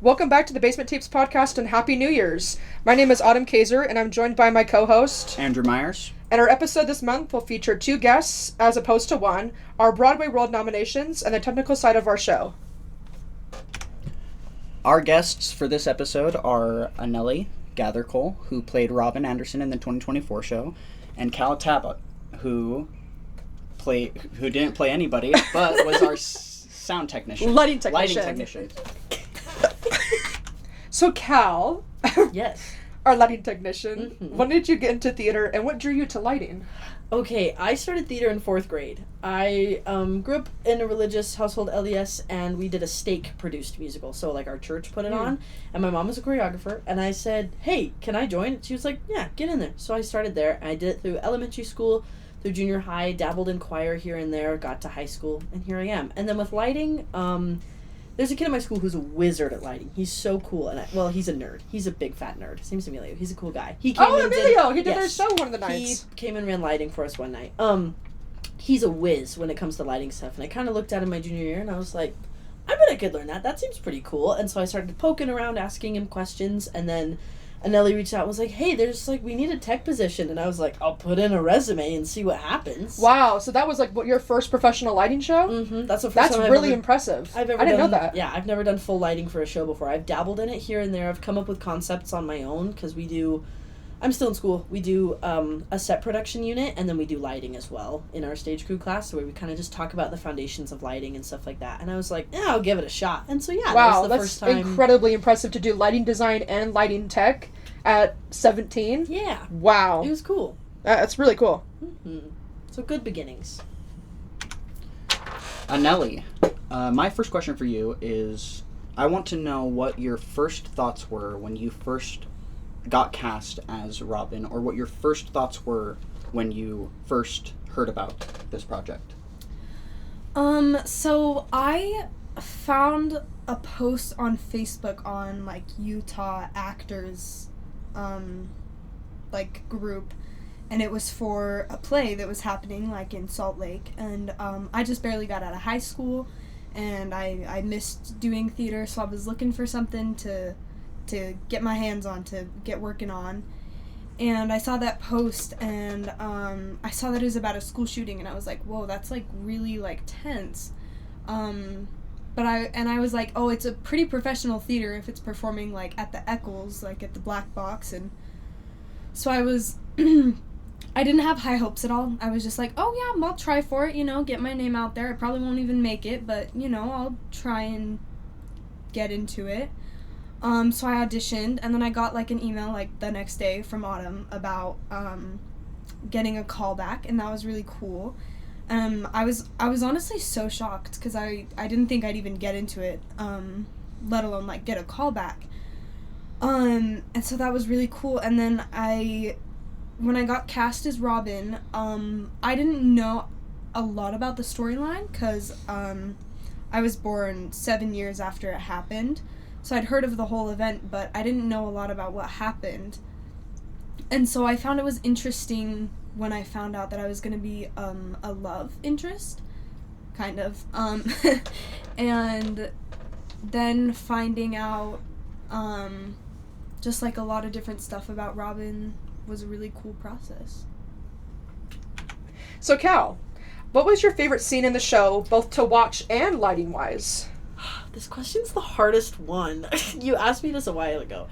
Welcome back to the Basement Tapes podcast and Happy New Year's. My name is Autumn Cazier and I'm joined by my co-host, Andrew Myers. And our episode this month will feature two guests, as opposed to one, our BroadwayWorld nominations, and the technical side of our show. Our guests for this episode are Aneli Gathercole, who played Robyn Anderson in the 2024 show, and Cal Talbot, who didn't play anybody, but was our sound technician. Lighting technician. So Cal, yes, our lighting technician, when did you get into theater and what drew you to lighting? Okay, I started theater in 4th grade. I grew up in a religious household, LDS, and we did a stake-produced musical. So, like, our church put it on, and my mom was a choreographer, and I said, hey, can I join? And she was like, yeah, get in there. So I started there, and I did it through elementary school, through junior high, dabbled in choir here and there, got to high school, and here I am. And then with lighting, there's a kid in my school who's a wizard at lighting. He's so cool. And he's a nerd. He's a big fat nerd. His name's Emilio. He's a cool guy. He came Emilio! He did their show one of the nights. He came and ran lighting for us one night. He's a whiz when it comes to lighting stuff. And I kind of looked at him my junior year and I was like, I bet I could learn that. That seems pretty cool. And so I started poking around, asking him questions. And then Aneli reached out and was like, hey, we need a tech position. And I was like, I'll put in a resume and see what happens. Wow, so that was like your first professional lighting show? Mm-hmm. That's really impressive. I didn't know that. Yeah, I've never done full lighting for a show before. I've dabbled in it here and there. I've come up with concepts on my own because I'm still in school. We do a set production unit and then we do lighting as well in our stage crew class where we kind of just talk about the foundations of lighting and stuff like that. And I was like, yeah, I'll give it a shot. And so, yeah, wow, that was the first time. Incredibly impressive to do lighting design and lighting tech at 17. Yeah. Wow. It was cool. That's really cool. Mm-hmm. So good beginnings. Aneli, my first question for you is, I want to know what your first thoughts were when you first got cast as Robyn, or what your first thoughts were when you first heard about this project. So I found a post on Facebook on, like, Utah actors, group, and it was for a play that was happening, like, in Salt Lake, and, I just barely got out of high school, and I missed doing theater, so I was looking for something to get my hands on, to get working on. And I saw that post, and I saw that it was about a school shooting, and I was like, whoa, that's, like, really, like, tense. But I was like, oh, it's a pretty professional theater if it's performing, like, at the Eccles, like, at the Black Box. And so I was, I didn't have high hopes at all. I was just like, oh, yeah, I'll try for it, get my name out there. I probably won't even make it, but, I'll try and get into it. So I auditioned, and then I got, like, an email, like, the next day from Autumn about getting a call back, and that was really cool. I was honestly so shocked, because I didn't think I'd even get into it, let alone, like, get a call back. And so that was really cool, and then when I got cast as Robyn, I didn't know a lot about the storyline, because I was born 7 years after it happened. So I'd heard of the whole event, but I didn't know a lot about what happened. And so I found it was interesting when I found out that I was going to be a love interest, kind of. And then finding out just, like, a lot of different stuff about Robyn was a really cool process. So Cal, what was your favorite scene in the show, both to watch and lighting-wise? This question's the hardest one. You asked me this a while ago.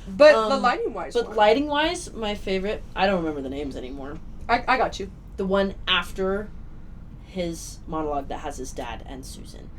But the lighting-wise But one. lighting-wise, my favorite, I don't remember the names anymore. I got you. The one after his monologue that has his dad and Susan.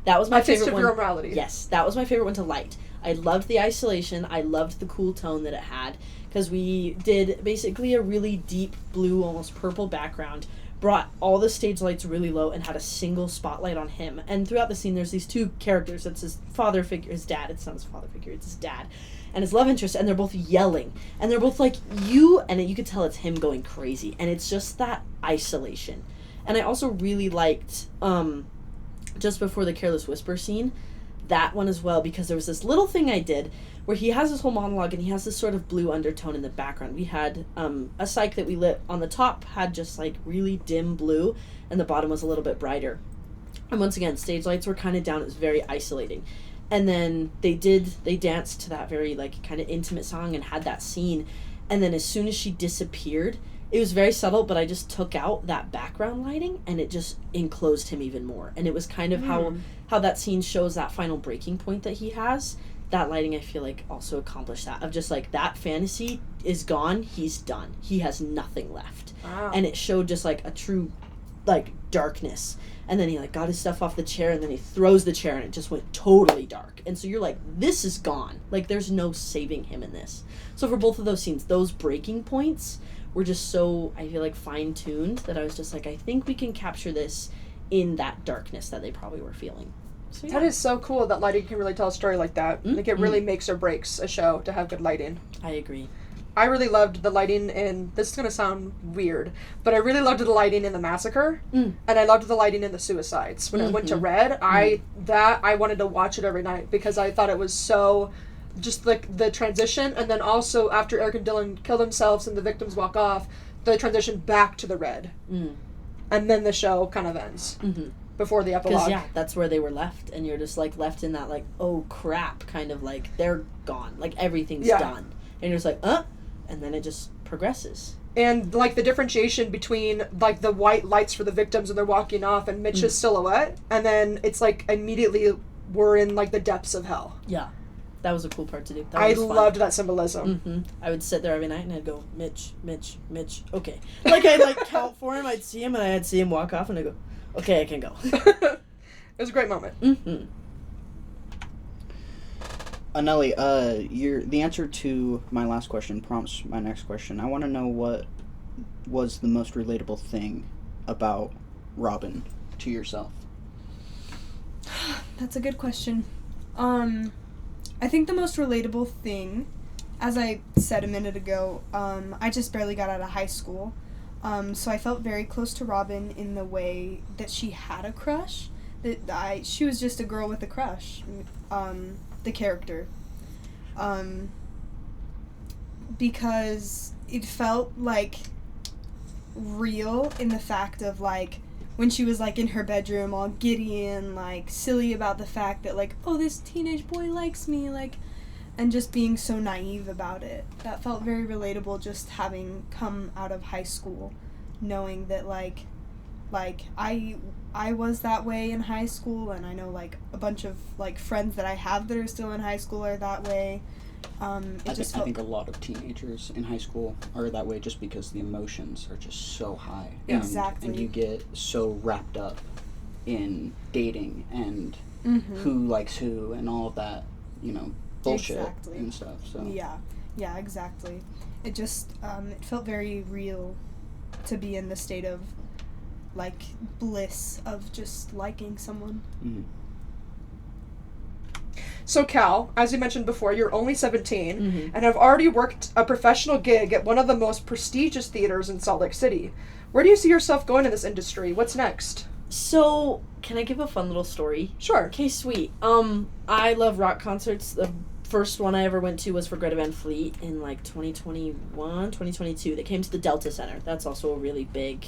That was my favorite one. Your morality. Yes, that was my favorite one to light. I loved the isolation. I loved the cool tone that it had. Because we did basically a really deep blue, almost purple background, brought all the stage lights really low and had a single spotlight on him. And throughout the scene, there's these two characters. It's his father figure, his dad. It's not his father figure, it's his dad. And his love interest, and they're both yelling. And they're both like, you, and you could tell it's him going crazy. And it's just that isolation. And I also really liked, just before the Careless Whisper scene, that one as well, because there was this little thing I did where he has this whole monologue and he has this sort of blue undertone in the background. We had a cyc that we lit on the top had just like really dim blue and the bottom was a little bit brighter. And once again, stage lights were kind of down. It was very isolating. And then they danced to that very, like, kind of intimate song and had that scene. And then as soon as she disappeared, it was very subtle, but I just took out that background lighting, and it just enclosed him even more. And it was kind of how that scene shows that final breaking point that he has. That lighting, I feel like, also accomplished that. Of just, like, that fantasy is gone, he's done. He has nothing left. Wow. And it showed just, like, a true, like, darkness. And then he, like, got his stuff off the chair, and then he throws the chair, and it just went totally dark. And so you're like, this is gone. Like, there's no saving him in this. So for both of those scenes, those breaking points were just so, I feel like, fine-tuned that I was just like, I think we can capture this in that darkness that they probably were feeling. So, yeah. That is so cool that lighting can really tell a story like that. Like, it really makes or breaks a show to have good lighting. I agree. I really loved the lighting in, this is going to sound weird, but I really loved the lighting in The Massacre, and I loved the lighting in The Suicides. When it went to Red, I wanted to watch it every night because I thought it was so, just like the transition, and then also after Eric and Dylan kill themselves and the victims walk off, the transition back to the Red. And then the show kind of ends. Before the epilogue. Because, yeah, that's where they were left, and you're just, like, left in that, like, oh, crap, kind of, like, they're gone. Like, everything's done. And you're just like, and then it just progresses. And, like, the differentiation between, like, the white lights for the victims and they're walking off and Mitch's silhouette, and then it's, like, immediately we're in, like, the depths of hell. Yeah. That was a cool part to do. That I was fun. loved that symbolism. I would sit there every night and I'd go, Mitch, Mitch, Mitch, okay. Like, I'd, like, count for him, I'd see him, and I'd see him walk off, and I'd go, okay, I can go. It was a great moment. Aneli, the answer to my last question prompts my next question. I want to know what was the most relatable thing about Robyn to yourself. That's a good question. I think the most relatable thing, as I said a minute ago, I just barely got out of high school. So I felt very close to Robyn in the way that she had a crush. She was just a girl with a crush, the character. Because it felt, like, real in the fact of, like, when she was, like, in her bedroom all giddy and, like, silly about the fact that, like, oh, this teenage boy likes me, like, and just being so naive about it. That felt very relatable, just having come out of high school, knowing that, like I was that way in high school, and I know, like, a bunch of, like, friends that I have that are still in high school are that way. I think a lot of teenagers in high school are that way just because the emotions are just so high. Exactly. And you get so wrapped up in dating and who likes who and all of that, bullshit and stuff. So Yeah, exactly. It just, it felt very real to be in the state of, like, bliss of just liking someone. So, Cal, as you mentioned before, you're only 17 and have already worked a professional gig at one of the most prestigious theaters in Salt Lake City. Where do you see yourself going in this industry? What's next? So, can I give a fun little story? Sure. Okay, sweet. I love rock concerts. The first one I ever went to was for Greta Van Fleet in, like, 2021, 2022. They came to the Delta Center. That's also a really big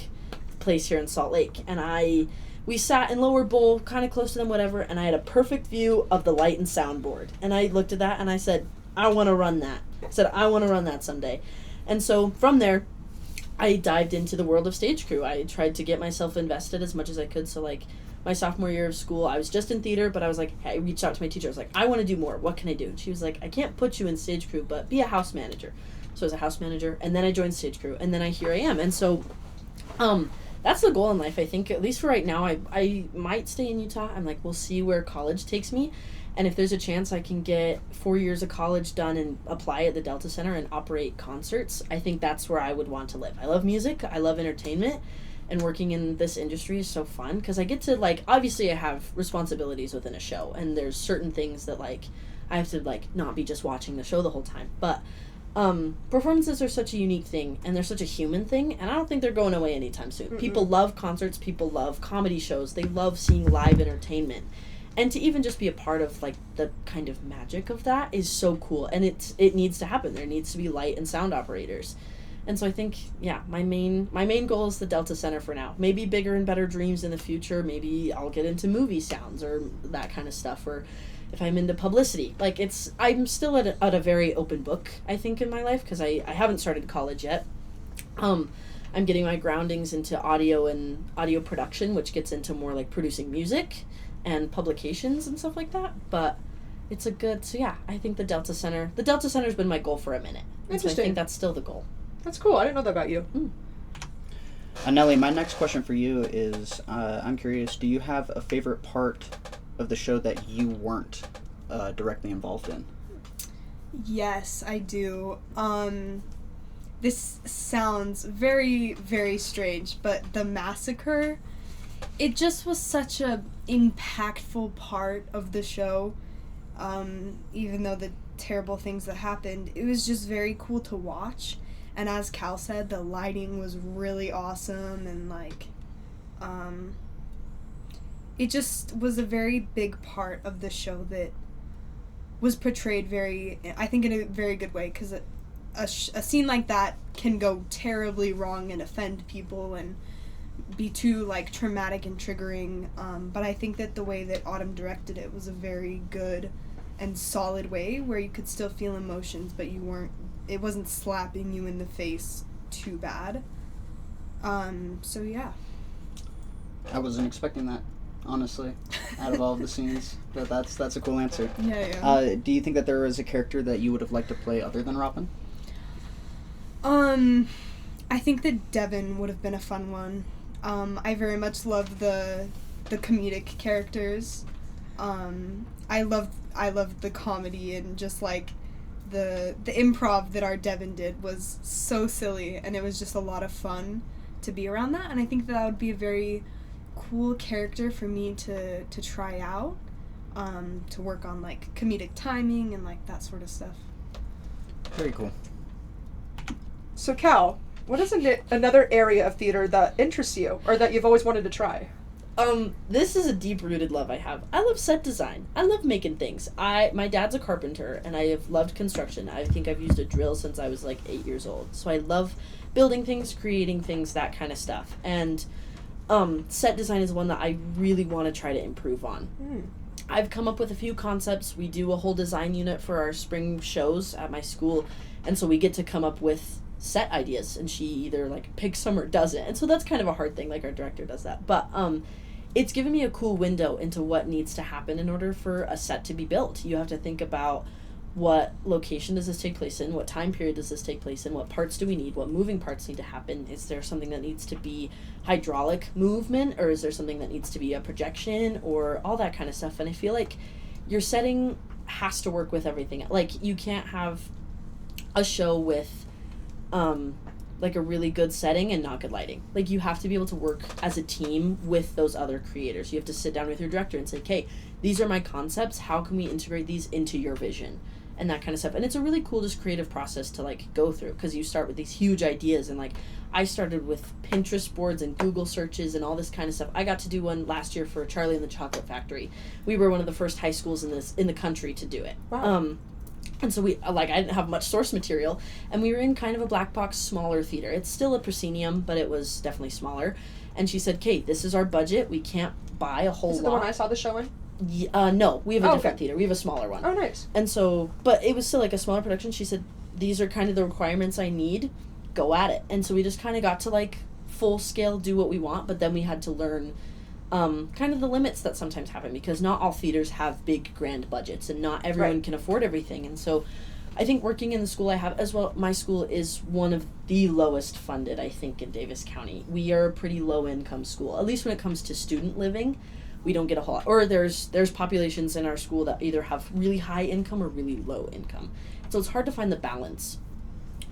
place here in Salt Lake. And we sat in Lower Bowl, kind of close to them, whatever, and I had a perfect view of the light and sound board. And I looked at that and I said, I want to run that. I want to run that someday. And so from there, I dived into the world of stage crew. I tried to get myself invested as much as I could. So, like, my sophomore year of school, I was just in theater, but I was like, hey, I reached out to my teacher. I was like, I want to do more. What can I do? And she was like, I can't put you in stage crew, but be a house manager. So I was a house manager, and then I joined stage crew, and then here I am. And so, that's the goal in life, I think. At least for right now, I might stay in Utah. I'm like, we'll see where college takes me. And if there's a chance I can get 4 years of college done and apply at the Delta Center and operate concerts, I think that's where I would want to live. I love music. I love entertainment. And working in this industry is so fun because I get to, like, obviously I have responsibilities within a show. And there's certain things that, like, I have to, like, not be just watching the show the whole time. But performances are such a unique thing, and they're such a human thing, and I don't think they're going away anytime soon. People love concerts, people love comedy shows, they love seeing live entertainment. And to even just be a part of, like, the kind of magic of that is so cool, and it needs to happen. There needs to be light and sound operators. And so I think, yeah, my main goal is the Delta Center for now. Maybe bigger and better dreams in the future. Maybe I'll get into movie sounds or that kind of stuff, or if I'm into publicity. Like, I'm still at a very open book, I think, in my life, because I haven't started college yet. I'm getting my groundings into audio and audio production, which gets into more like producing music and publications and stuff like that. But it's so yeah, I think the Delta Center's been my goal for a minute. Interesting. So I think that's still the goal. That's cool. I didn't know that about you. Aneli, my next question for you is, I'm curious, do you have a favorite part of the show that you weren't directly involved in? Yes, I do. This sounds very, very strange, but the massacre, it just was such a impactful part of the show. Even though the terrible things that happened, it was just very cool to watch. And as Cal said, the lighting was really awesome, and like, it just was a very big part of the show that was portrayed I think in a very good way, because a scene like that can go terribly wrong and offend people and be too like traumatic and triggering, but I think that the way that Autumn directed it was a very good and solid way where you could still feel emotions, but it wasn't slapping you in the face too bad. So yeah. I wasn't expecting that, honestly, out of all of the scenes, but that's a cool answer. Yeah. Do you think that there was a character that you would have liked to play other than Robyn? I think that Devin would have been a fun one. I very much love the comedic characters. I loved the comedy, and just like the improv that our Devin did was so silly, and it was just a lot of fun to be around that, and I think that would be a very cool character for me to try out, to work on like comedic timing and like that sort of stuff. Very cool. So Cal, what is another area of theater that interests you, or that you've always wanted to try? This is a deep-rooted love I have. I love set design. I love making things. My dad's a carpenter, and I have loved construction. I think I've used a drill since I was like 8 years old. So I love building things, creating things, that kind of stuff. And set design is one that I really want to try to improve on. I've come up with a few concepts. We do a whole design unit for our spring shows at my school, and so we get to come up with set ideas, and she either like picks some or doesn't, and so that's kind of a hard thing. Like, our director does that, but it's given me a cool window into what needs to happen in order for a set to be built. You have to think about what location does this take place in, what time period does this take place in, what parts do we need, what moving parts need to happen, is there something that needs to be hydraulic movement, or is there something that needs to be a projection, or all that kind of stuff. And I feel like your setting has to work with everything. Like, you can't have a show with like a really good setting and not good lighting. Like, you have to be able to work as a team with those other creators. You have to sit down with your director and say, okay, these are my concepts, how can we integrate these into your vision, and that kind of stuff. And it's a really cool just creative process to like go through, because you start with these huge ideas, and like I started with Pinterest boards and Google searches and all this kind of stuff. I got to do one last year for Charlie and the Chocolate Factory. We were one of the first high schools in the country to do it. Wow. And so I didn't have much source material, and we were in kind of a black box, smaller theater. It's still a proscenium, but it was definitely smaller. And she said, Kate, this is our budget. We can't buy a whole lot. Is it the one I saw the show in? No, we have a different theater. We have a smaller one. Oh, nice. And so, but it was still like a smaller production. She said, these are kind of the requirements I need. Go at it. And so we just kind of got to like full scale do what we want, but then we had to learn kind of the limits that sometimes happen, because not all theaters have big grand budgets, and not everyone can afford everything. And so I think working in the school I have as well, my school is one of the lowest funded, I think, in Davis County. We are a pretty low income school, at least when it comes to student living. We don't get a whole lot, or there's populations in our school that either have really high income or really low income. So it's hard to find the balance,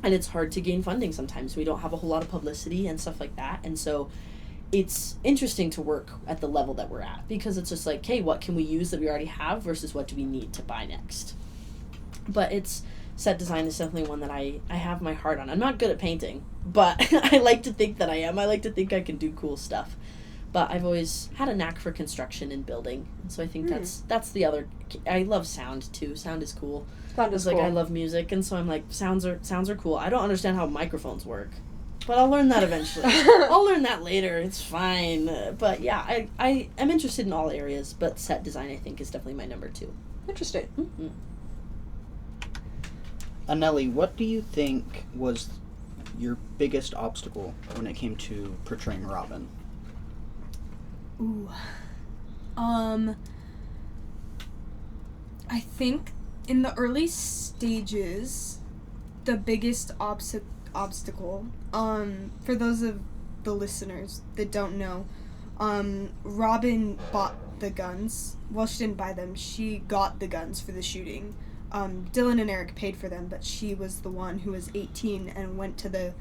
and it's hard to gain funding sometimes. We don't have a whole lot of publicity and stuff like that. And so it's interesting to work at the level that we're at, because it's just like, hey, what can we use that we already have versus what do we need to buy next? But set design is definitely one that I have my heart on. I'm not good at painting, but I like to think that I am. I like to think I can do cool stuff. But I've always had a knack for construction and building, and so I think that's the other. I love sound too. Sound is cool. Sound is cool. Like, I love music, and so I'm like, sounds are cool. I don't understand how microphones work, but I'll learn that eventually. I'll learn that later. It's fine. But yeah, I am interested in all areas, but set design I think is definitely my number 2. Interesting. Mm-hmm. Aneli, what do you think was your biggest obstacle when it came to portraying Robyn? Ooh. I think in the early stages, the biggest obstacle, for those of the listeners that don't know, Robyn bought the guns. Well, she didn't buy them. She got the guns for the shooting. Dylan and Eric paid for them, but she was the one who was 18 and went to the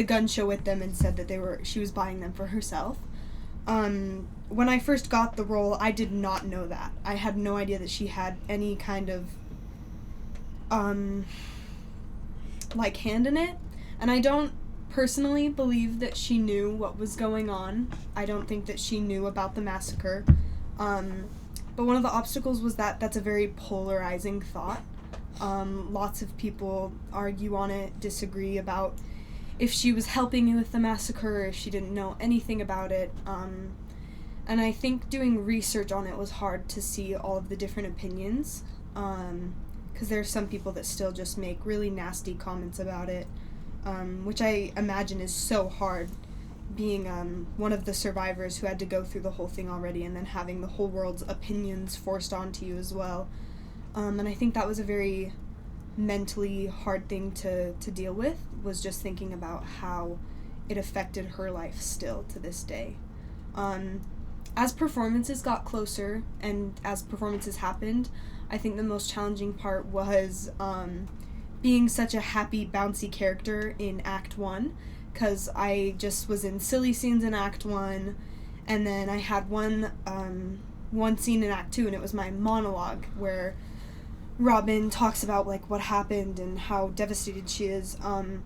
gun show with them and said that she was buying them for herself. When I first got the role, I did not know that. I had no idea that she had any kind of hand in it, and I don't personally believe that she knew what was going on. I don't think that she knew about the massacre. But one of the obstacles was that that's a very polarizing thought. Lots of people argue on it, disagree about if she was helping with the massacre, or if she didn't know anything about it. And I think doing research on it was hard to see all of the different opinions, because there are some people that still just make really nasty comments about it, which I imagine is so hard, being one of the survivors who had to go through the whole thing already and then having the whole world's opinions forced onto you as well. And I think that was a very mentally hard thing to deal with, was just thinking about how it affected her life still to this day. As performances got closer and as performances happened, I think the most challenging part was being such a happy, bouncy character in Act 1, because I just was in silly scenes in Act 1, and then I had one scene in Act 2, and it was my monologue, where Robyn talks about, like, what happened and how devastated she is. And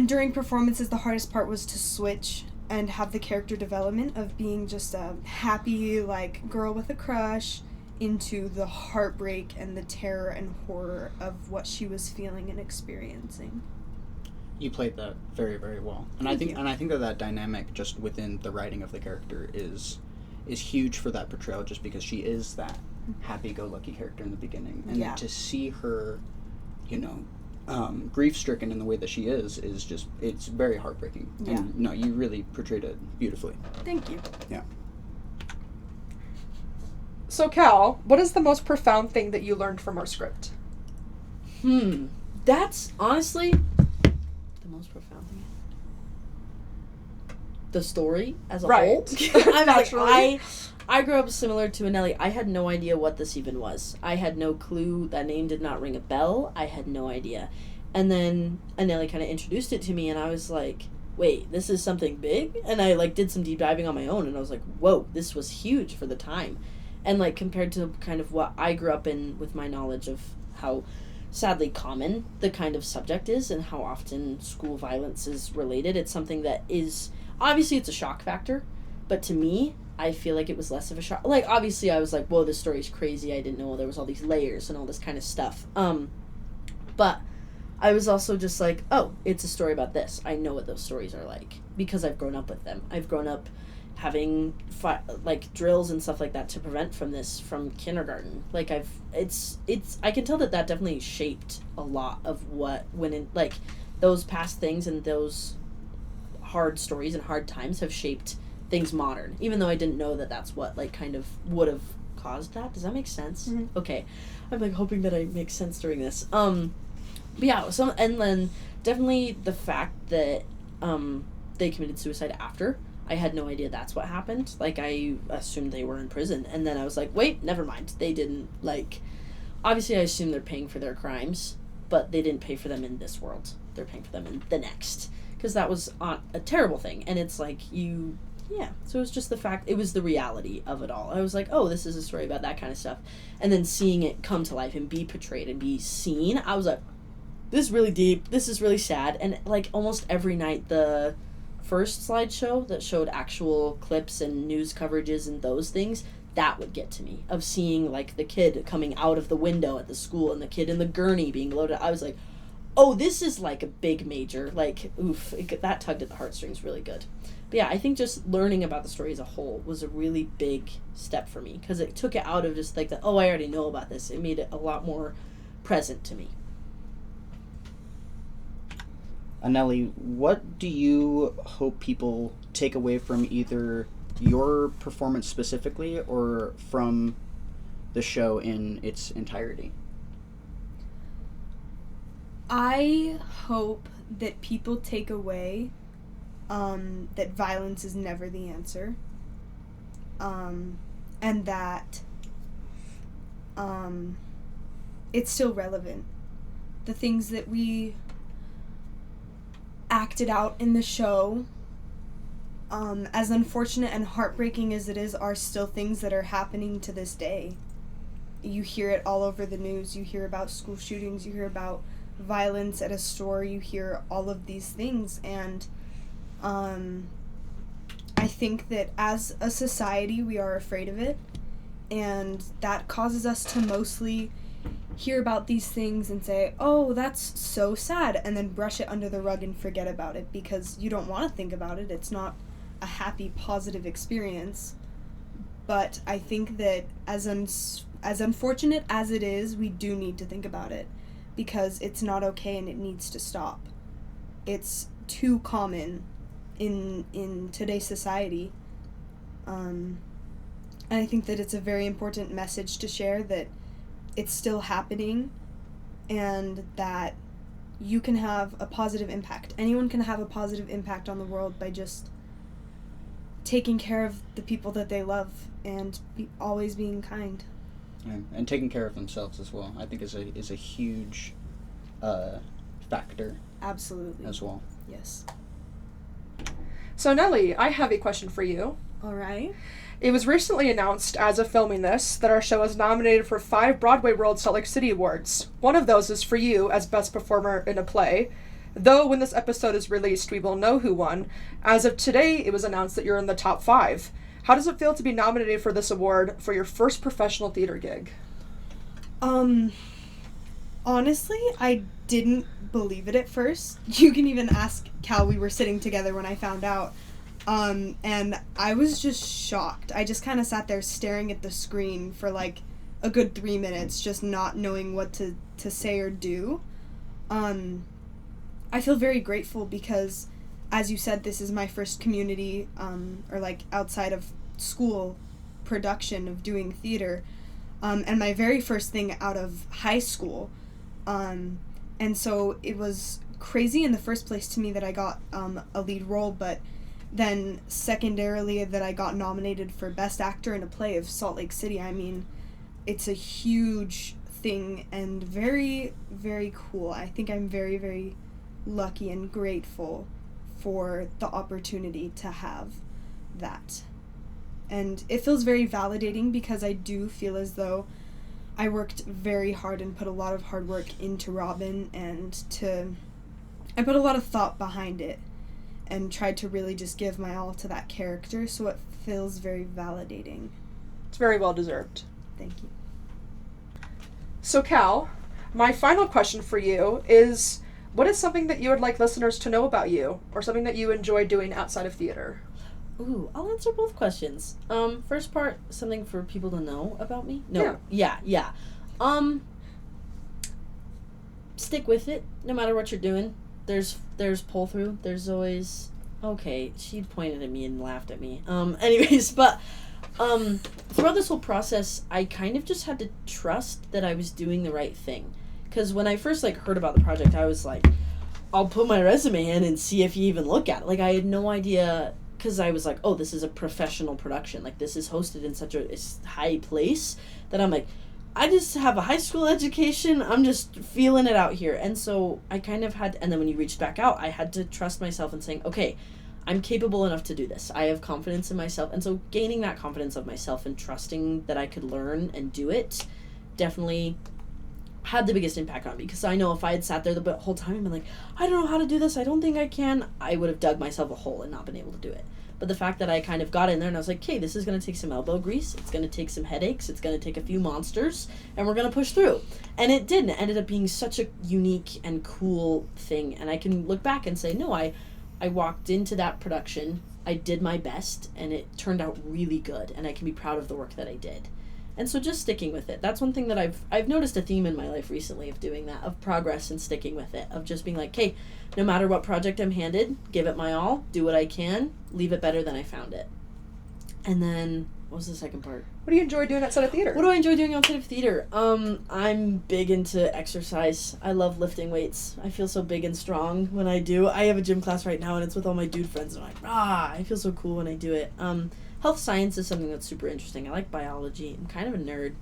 during performances, the hardest part was to switch and have the character development of being just a happy, like, girl with a crush into the heartbreak and the terror and horror of what she was feeling and experiencing. You played that very, very well, and I think that dynamic just within the writing of the character is huge for that portrayal, just because she is that happy-go-lucky character in the beginning, and then to see her, grief-stricken in the way that she is just, it's very heartbreaking. Yeah. And no, you really portrayed it beautifully. Thank you. Yeah. So, Cal, what is the most profound thing that you learned from our script? That's honestly the most profound thing. The story as a whole. I grew up similar to Aneli. I had no idea what this even was. I had no clue. That name did not ring a bell. I had no idea. And then Aneli kind of introduced it to me, and I was like, wait, this is something big? And I, did some deep diving on my own, and I was like, whoa, this was huge for the time. And, compared to kind of what I grew up in with my knowledge of how sadly common the kind of subject is and how often school violence is related, it's something that is, obviously it's a shock factor, but to me, I feel like it was less of a shock. Obviously I was like, whoa, this story's crazy. I didn't know there was all these layers and all this kind of stuff. But I was also just like, oh, it's a story about this. I know what those stories are like because I've grown up with them. I've grown up having drills and stuff like that to prevent from this from kindergarten. I can tell that definitely shaped a lot of what went in, those past things and those hard stories and hard times have shaped things modern, even though I didn't know that that's what kind of would have caused that. Does that make sense? Mm-hmm. Okay, I'm hoping that I make sense during this. But yeah, and then definitely the fact that they committed suicide after. I had no idea that's what happened. I assumed they were in prison, and then I was like, wait, never mind. They didn't, obviously I assume they're paying for their crimes, but they didn't pay for them in this world. They're paying for them in the next, because that was a terrible thing, and it's so it was just the fact, it was the reality of it all. I was like, oh, this is a story about that kind of stuff, and then seeing it come to life and be portrayed and be seen, I was like, this is really deep, this is really sad, and almost every night the first slideshow that showed actual clips and news coverages and those things, that would get to me, of seeing the kid coming out of the window at the school and the kid in the gurney being loaded. I was like, oh, this is a big major, oof, that tugged at the heartstrings really good. But yeah, I think just learning about the story as a whole was a really big step for me, because it took it out of just like the, oh, I already know about this. It made it a lot more present to me. Aneli, what do you hope people take away from either your performance specifically or from the show in its entirety? I hope that people take away that violence is never the answer, and that it's still relevant. The things that we acted out in the show, as unfortunate and heartbreaking as it is, are still things that are happening to this day. You hear it all over the news. You hear about school shootings. You hear about violence at a store. You hear all of these things, and I think that as a society we are afraid of it, and that causes us to mostly hear about these things and say, oh, that's so sad, and then brush it under the rug and forget about it because you don't want to think about it. It's not a happy, positive experience. But I think that as unfortunate as it is, we do need to think about it, because it's not okay and it needs to stop. It's too common in today's society. And I think that it's a very important message to share, that it's still happening and that you can have a positive impact. Anyone can have a positive impact on the world by just taking care of the people that they love and always being kind. Yeah, and taking care of themselves as well, I think is a huge factor. Absolutely. As well. Yes. So Nellie, I have a question for you. All right. It was recently announced, as of filming this, that our show is nominated for 5 BroadwayWorld Salt Lake City awards. One of those is for you as Best Performer in a Play. Though when this episode is released, we will know who won. As of today, it was announced that you're in the top 5. How does it feel to be nominated for this award for your first professional theater gig? Honestly, I didn't believe it at first. You can even ask Cal. We were sitting together when I found out. And I was just shocked. I just kind of sat there staring at the screen for like a good 3 minutes, just not knowing what to say or do. I feel very grateful because, as you said, this is my first community, or like outside of school production of doing theater, and my very first thing out of high school. And so it was crazy in the first place to me that I got a lead role, but then secondarily that I got nominated for Best Actor in a Play of Salt Lake City. I mean, it's a huge thing and very, very cool. I think I'm very, very lucky and grateful for the opportunity to have that. And it feels very validating because I do feel as though I worked very hard and put a lot of hard work into Robyn, and I put a lot of thought behind it and tried to really just give my all to that character, so it feels very validating. It's very well deserved. Thank you. So Cal, my final question for you is, what is something that you would like listeners to know about you, or something that you enjoy doing outside of theater? Ooh, I'll answer both questions. First part, something for people to know about me? No. Yeah. Stick with it, no matter what you're doing. There's pull through. There's always, okay, she pointed at me and laughed at me. Anyways, but throughout this whole process, I kind of just had to trust that I was doing the right thing. Because when I first heard about the project, I was like, I'll put my resume in and see if you even look at it. I had no idea, because I was like, oh, this is a professional production. This is hosted in such a high place that I'm like, I just have a high school education. I'm just feeling it out here. And so I kind of had, and then when you reached back out, I had to trust myself and saying, okay, I'm capable enough to do this. I have confidence in myself. And so gaining that confidence of myself and trusting that I could learn and do it definitely had the biggest impact on me. Because I know if I had sat there the whole time and been like, I don't know how to do this, I don't think I can, I would have dug myself a hole and not been able to do it. But the fact that I kind of got in there and I was like, okay, this is going to take some elbow grease, it's going to take some headaches, it's going to take a few monsters, and we're going to push through. And it did, and it ended up being such a unique and cool thing. And I can look back and say, no, I walked into that production I did my best, and it turned out really good, and I can be proud of the work that I did. And so just sticking with it. That's one thing that I've noticed a theme in my life recently of doing that, of progress and sticking with it, of just being like, hey, no matter what project I'm handed, give it my all, do what I can, leave it better than I found it. And then, what was the second part? What do you enjoy doing outside of theater? What do I enjoy doing outside of theater? I'm big into exercise. I love lifting weights. I feel so big and strong when I do. I have a gym class right now, and it's with all my dude friends, and I'm like, I feel so cool when I do it. Health science is something that's super interesting. I like biology. I'm kind of a nerd.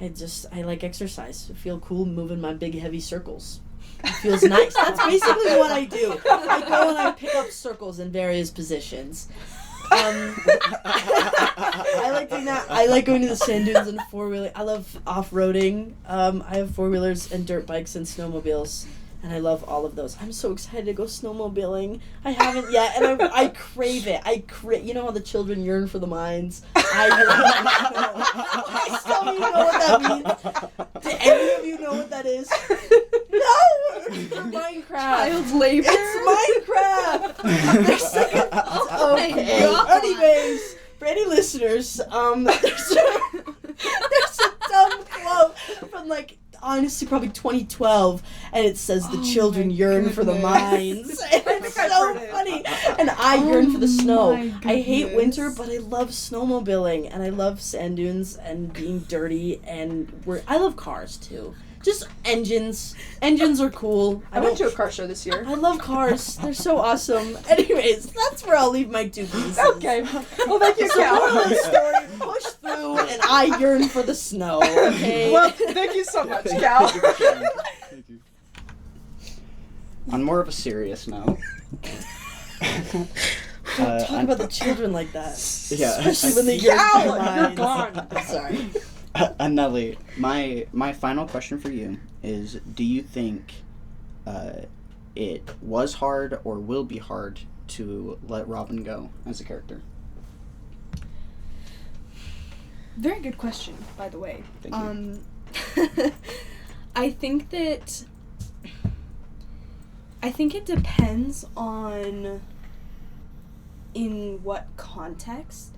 I like exercise. I feel cool moving my big, heavy circles. It feels nice. That's basically what I do. I go and I pick up circles in various positions. I like doing that. I like going to the sand dunes and four-wheeling. I love off-roading. I have four-wheelers and dirt bikes and snowmobiles, and I love all of those. I'm so excited to go snowmobiling. I haven't yet, and I crave it. You know how the children yearn for the mines? I still don't even know what that means. Do any of you know what that is? No! Minecraft. Child labor. It's Minecraft. Okay. Anyways, for any listeners, there's a dumb quote from honestly probably 2012, and it says the children yearn for the mines. And it's so funny. And I yearn for the snow. I hate winter, but I love snowmobiling, and I love sand dunes and being dirty, and I love cars too. Just engines. Engines are cool. I went to a car show this year. I love cars. They're so awesome. Anyways, that's where I'll leave my 2 pieces. Okay. Well, thank you, So Cal. moral of the story, push through, and I yearn for the snow, okay? Well, thank you so much, Cal. Thank you. On more of a serious note. Don't talk about the children like that. Yeah. Especially when they yearn for Cal, the you're mines. gone. Sorry. Aneli, my final question for you is, do you think it was hard or will be hard to let Robyn go as a character? Very good question, by the way. Thank you. I think it depends on in what context,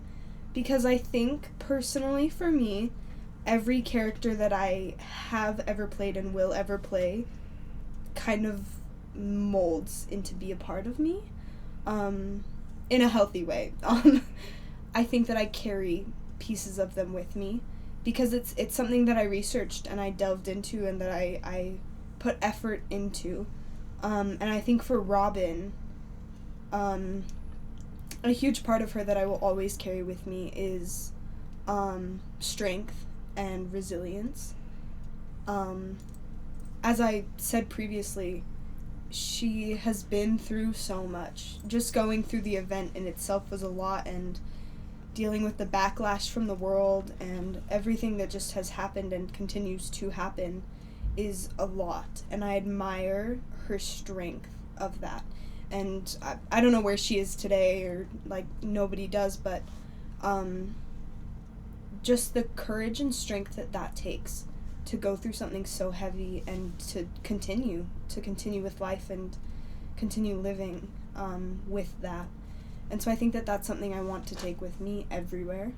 because I think personally for me, every character that I have ever played and will ever play kind of molds into be a part of me, in a healthy way. I think that I carry pieces of them with me because it's something that I researched and I delved into and that I put effort into. And I think for Robyn, a huge part of her that I will always carry with me is strength and resilience. As I said previously, she has been through so much. Just going through the event in itself was a lot, and dealing with the backlash from the world and everything that just has happened and continues to happen is a lot. And I admire her strength of that. And I don't know where she is today, or nobody does, but just the courage and strength that takes to go through something so heavy and to continue with life and continue living with that. And so I think that that's something I want to take with me everywhere.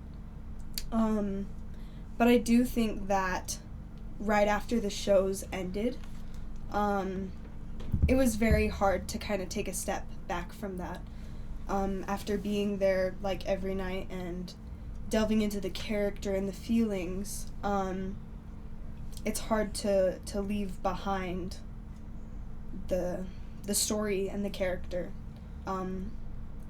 But I do think that right after the shows ended, it was very hard to kind of take a step back from that. After being there every night and delving into the character and the feelings, it's hard to leave behind the story and the character.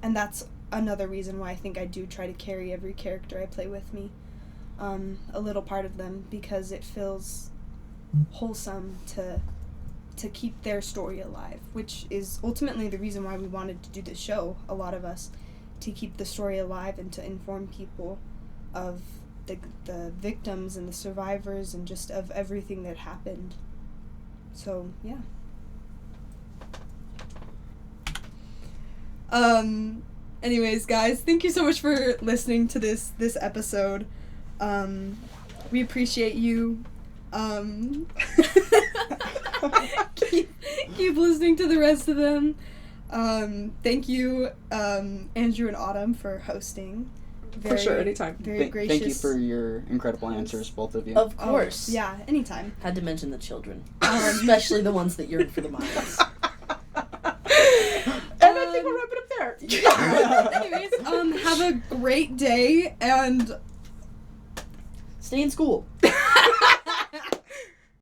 And that's another reason why I think I do try to carry every character I play with me, a little part of them, because it feels wholesome to keep their story alive, which is ultimately the reason why we wanted to do the show, a lot of us, to keep the story alive and to inform people of the victims and the survivors and just of everything that happened. So, yeah. Anyways, guys, thank you so much for listening to this episode. We appreciate you. Keep listening to the rest of them. Thank you, Andrew and Autumn, for hosting. For sure, anytime. Very gracious. Thank you for your incredible answers, both of you. Of course. Yeah, anytime. Had to mention the children. Especially the ones that yearn for the miles. And I think we'll wrap it up there. Anyways, have a great day, and Stay in school.